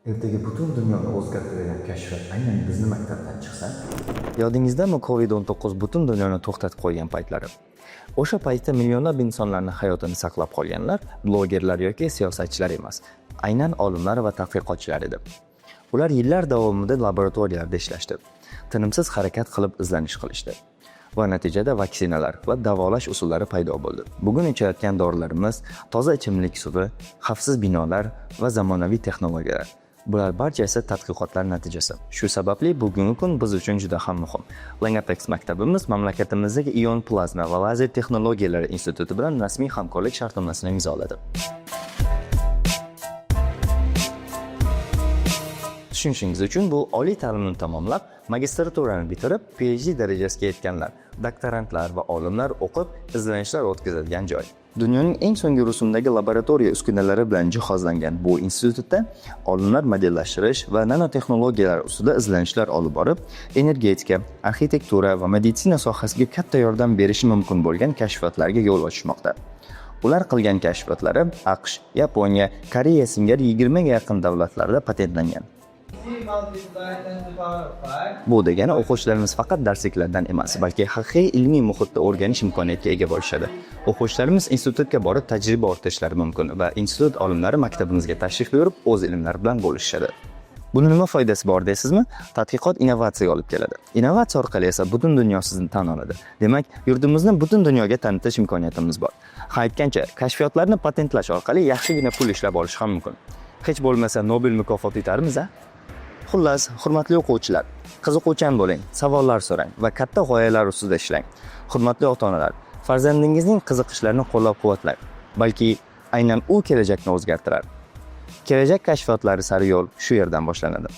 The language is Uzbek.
Ertaga butun dunyoni o'zgartiradigan kashfiyot aynan bizni maktabdan chiqsa, yodingizdami COVID-19 butun dunyoni to'xtatib qo'ygan paytlari? O'sha paytda millionlab insonlarning hayotini saqlab qolganlar blogerlar yoki siyosatchilar emas, aynan olimlar va tadqiqotchilar edi. Ular yillar davomida laboratoriyalarda ishlashdi, tinimsiz harakat qilib izlanish qilishdi. Va natijada vaksinalar va davolash usullari paydo bo'ldi. Bugun ichayotgan dorilarimiz, toza ichimlik suvi, xavfsiz binolar va zamonaviy texnologiyalar. Bular barchasi tadqiqotlar natijasi. Shu sababli bugungi kun biz uchun juda ham muhim. Langapex maktabimiz mamlakatimizdagi ion plazma va lazer texnologiyalari instituti bilan rasmiy hamkorlik shartnomasini imzoladi. Tushunishingiz uchun bu oliy ta'limni tamomlab, magistraturani bitirib, PhD darajasiga yetganlar, doktorantlar va olimlar o'qib, izlanishlar o'tkazadigan joy. Dunyoning eng so'nggi rusumdagi laboratoriya uskunalari bilan jihozlangan bu institutda olimlar modellashtirish va nanotexnologiyalar ustida izlanishlar olib borib, energetika, arxitektura va meditsina sohasiga katta yordam berishi mumkin bo'lgan kashfiyotlarga yo'l ochishmoqda. Ular qilgan kashfiyotlari AQSh, Yaponiya, Koreya singari 20 ga yaqin davlatlarda patentlangan. Bu degani o'quvchilarimiz faqat darsliklardan emas, balki haqiqiy ilmiy muhitda o'rganish imkoniyatiga ega bo'lishadi. O'quvchilarimiz institutga borib tajriba ortishlari mumkin va institut olimlari maktabimizga tashrif buyurib, o'z ilmlari bilan bo'lishadi. Buni nima foydasi bor deysizmi? Tadqiqot innovatsiyaga olib keladi. Innovatsiya orqali esa butun dunyo sizni tan oladi. Demak, yurtimizni butun dunyoga tanitish imkoniyatimiz bor. Aytgancha, kashfiyotlarni patentlash orqali yaxshigina pul ishlab olish ham mumkin. Hech bo'lmasa Nobel mukofoti yutarmiz-a? Xullas, hurmatli o'quvchilar, qiziquvchan bo'ling, savollar so'rang va katta g'oyalar ustida ishlang. Hurmatli ota-onalar, farzandingizning qiziqishlarini qo'llab-quvvatlang. Balki aynan u kelajakni o'zgartirar. Kelajak kashfiyotlari sari yo'l shu yerdan boshlanadi.